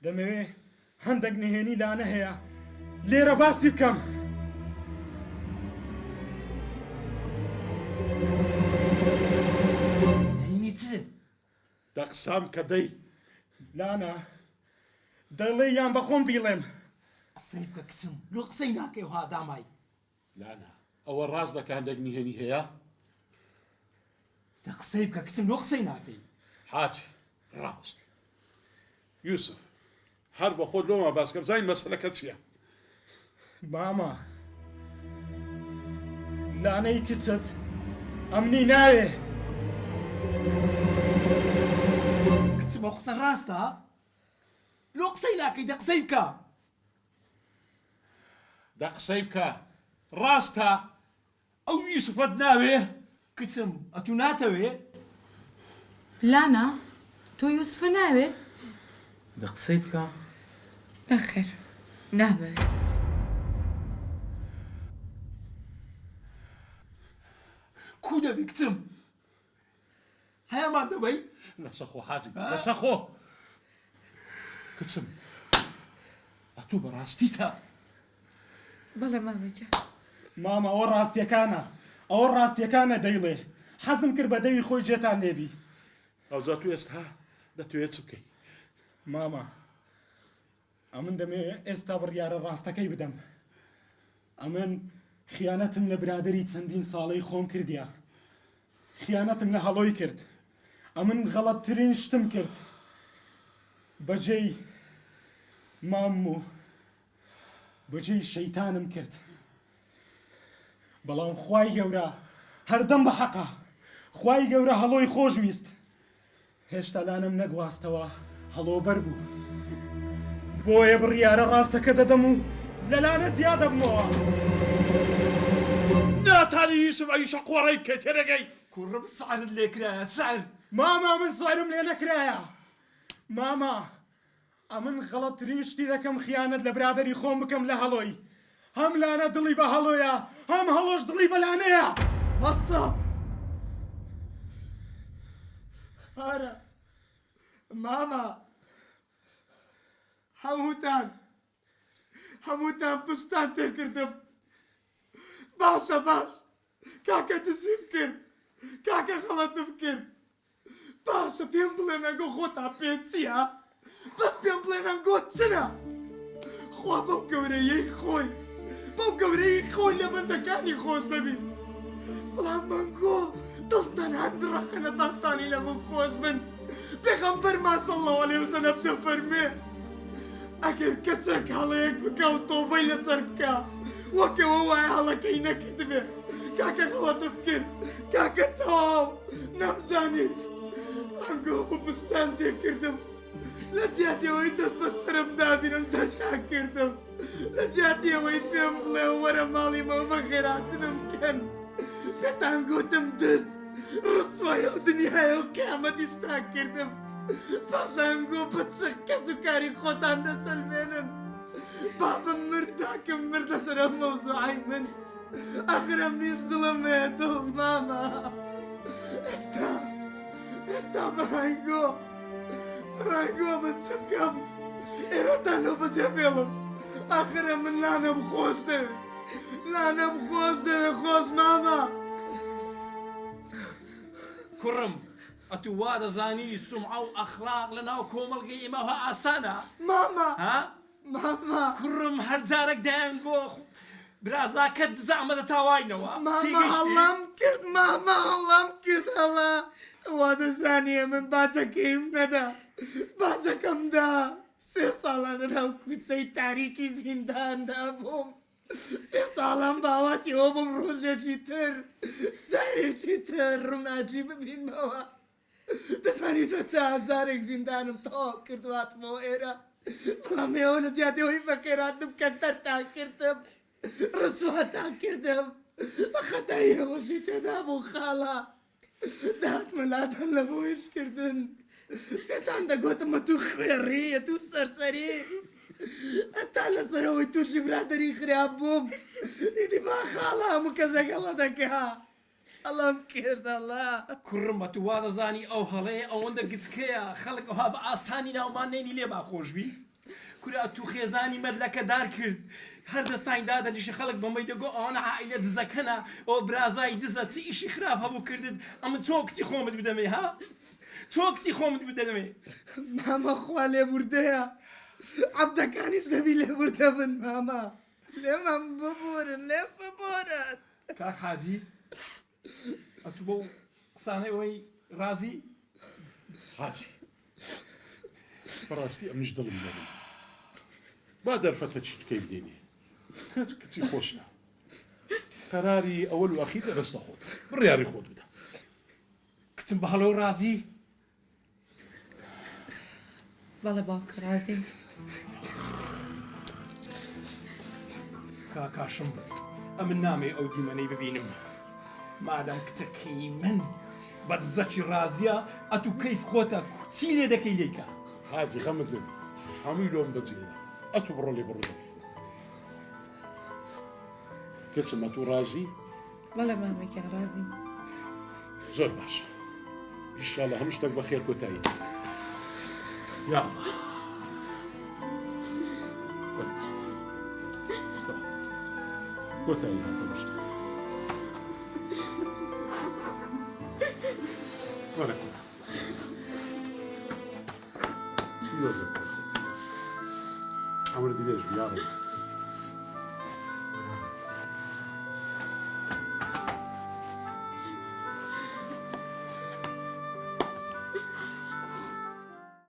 دەمەوێ هەندێک نهێنی لانە هەیە لێرە باسی بکەم. نهێنی چ؟ دەقسام کە دەی لانە دەڵێ یان بەخۆم بیڵێم. قسەی بکە کچم، لۆ قسەی ناکەی وها دامای. لانا ئەوە ڕاست دەکە هەندێک نهێنی هەیە؟ دە قسەی بکە کچم، لۆ قسەی ناکەی. حاجی ڕاست. یوسف هەر بە خۆت لۆمە باس کە بزانین مەسەلەکە چییە. ماما لانەی کچت ئەمنی ناوێ. کچم ئەو قسە ڕاستە؟ لۆ قسەی ناکەی، دە قسەی بکە. دە قسەی بکە ڕاستە ئەو یوسفەت ناوێ؟ کچم ئەتوو ناتەوێ؟ لانا تۆ یوسفە ناوێت؟ دە قسەی بکە. نەخێر نابێت. کو دەبی کچم؟ هەیەمان دەبەی؟ لەسەخۆ حاجی لەسەخۆ. کچم ئەتوو بەڕاستیتە؟ بەڵێ مامەجە. ماما ئەوە ڕاستیەکانە، ئەوە ڕاستیەکانە دەیڵێ. حەزم کرد بە دەوی خۆی جێتان لێبی. ئەوجا تو ئێستا دەتوێت چ بکەی؟ ماما ئەمن دەمێ ئێستا بڕیارە ڕاستەکەی بدەم. ئەمن خیانەتم لە برادری چەندین ساڵەی خۆم کردیا. خیانەتم لە هەڵۆی کرد. ئەمن غەڵەتترین شتم کرد. بەجێی مام و بەجێی شەیتانم کرد. بەڵام خوای گەورە هەردەم بە حەقە. خوای گەورە هەڵۆی خۆشویست. هێشتا لانم نەگواستەوە هەڵۆبەر بوو. بۆیە بڕیارە ڕاستەکە دەدەم و لە لانە جیا دەبمەوە. ناتانی یوسف ئەیشە قۆڕەی کە تێرەگەی. کوڕم سعرت لێ کرایە، سعر. ماما من سوارم لێ نەکرایە. ماما ئەمن غەڵەتترین شتی دەکەم خیانەت لە برادری خۆم بکەم لە هەڵۆی. هەم لانە دڵی بە هەڵۆیە، هەم هەڵۆش دڵی بە لانەیە. بەسە. ئارە ماما هەمووتان پشتان تێکردم. باشە باش، کاکە دزیم کرد، کاکە خەڵەتم کرد. باشە پێم بڵێ نەگۆ خۆتان پێ چییە؟ بەس پێم بڵێ نەگۆ چنە؟ خوا بەو گەورەیەی خۆی، بەو گەورەی خۆی لە بەندەکانی خۆش دەبی. بەڵام مەنگۆ دڵتان هەندڕەخەنە دەڵتانی لە من خۆش بن. پێغەمبەرمان سەڵڵەهو عەلەیهی وسەلەم دەفەرمێ ئەگەر کەسێک هەڵەیەک بکە و تۆبەی لەسەر بکە وەکەوە وایە هەڵەکەی نەکردبێ. کاکە غەڵەتم کرد، کاکە تەواو نەمزانی. مەنگۆ پشتان تێکردم. لە جیاتیەوەی دەست بە سرم دابینم دەرتا کردم. لە جیاتیەوەی پێم بڵێ وەرە ماڵی مەوە بە خێراتنم بکەن. پێتان گوتم دز ڕسوایە و دنیایە و قیامەتیش تا کردم. باشانگۆ بە چ کەس و کاری خۆتان دەسەلمێنن. بابم مرد، داکم مرد لەسەر ئەم مەوزوعەی من. ئەخرم نیش دڵم هەیە دڵ ماما. ئێستا بەڕایگۆ بە چ بکەم؟ ئێرەتان لەو بەجێ بێڵم. ئەخرە من لانەم خۆش دەوێت، لانەم خۆش دەوێت. خۆش ماما. کوڕم ئەتوو وا دەزانی سومعە و ئەخلاق لە ناو کۆمەڵگەی ئێمەوە ئاسانە؟ ماما ها؟ ماما کوڕم هەر جارێک دایانگۆ برازاکەت زەحمە دەتاواینەوە. ماما هەڵام کرد، ماما هەڵام کرد. هەڵا وا دەزانیە من باجەکەیم نەدا، باجەکەمدا 3 ساڵانە ناو کوچەی تاریکی زینداندا بووم. 3 ساڵم باواتیەوە بم ڕۆژێکی تر جارێکی تر ڕووناتی ببینمەوە. دەزانی تۆ چ هەزارێک زیندانم تەواو کردواتمەوە ئێرە. بەڵام ئێوە لە جیاتەوەی بەخێراتم کە دەرتان کردم، ڕسواتان کردم. بە خەتای ئێوەشی تێدا بوو خاڵە. داتمەلاتان لە بۆ هێشکردن. پێتان دەگوتمە تو خوێڕیە، تو سەرسەری. هەتا لەسەرەوەی تووشی برادەری خراپ بووم. دیدی با خاڵە هەموو کەسێک هەڵە دەکا. هەڵام کردەڵا. کوڕم ئەتوو وا دەزانی ئەو هەڵەیە ئەوەندە گچکەیە خەڵک ئەوها بە ئاسانی ناومان نێنی لێ باخۆشبی. کورە تو خێزانی مەدلەکە دار کرد هەر دەستانی دادەنیشە خەڵک بەمەی دەگۆ ئەوانە عائیلە دزەکەنە ئەو برازای دزە چی ئیشی خراپ هەبوو کردت ئەمە چۆ کچی خۆمت بدەمێ ها چۆ کچی خۆمت بدەمێ ماما خوا لێ بوردەیە عەبدەکانیش دەبی لێ بوردە بن ماما لێمان ببورن لێ ببورن کاک حاجی ئەتوو بەو قسانەوەی رازی حاجی بەڕاستی ئەمش دڵم دەبێ با دەرفەتە چیت بکەی بدێنێ کەس کچی خۆشنا قەراری ئەوەل و ئەخیر دەبەستە خۆت بڕیاری خۆت بدە کچم بە هەڵۆ رازی بەڵێ باوکە رازی کاکاشم ئەمن نامێ ئەو دیمەنەی ببینم مادەم کچەکەی من بەدزەکی رازیە ئەتوو کەیف خۆتە چی لێ دەکەی لێکە حاجی خەمت لێ هەمووی لۆم بەجێدا ئەتوو بڕۆ لێ بڕۆ کچم ئەتوو رازی بەڵێ مامەکە رازیم زۆر باشە ئینشاڵڵا هەموو شتێک بەخێر کۆتایی یا الله کۆتایی هاتە بەشتە وەرە ئەمر دیێژ یاڕێ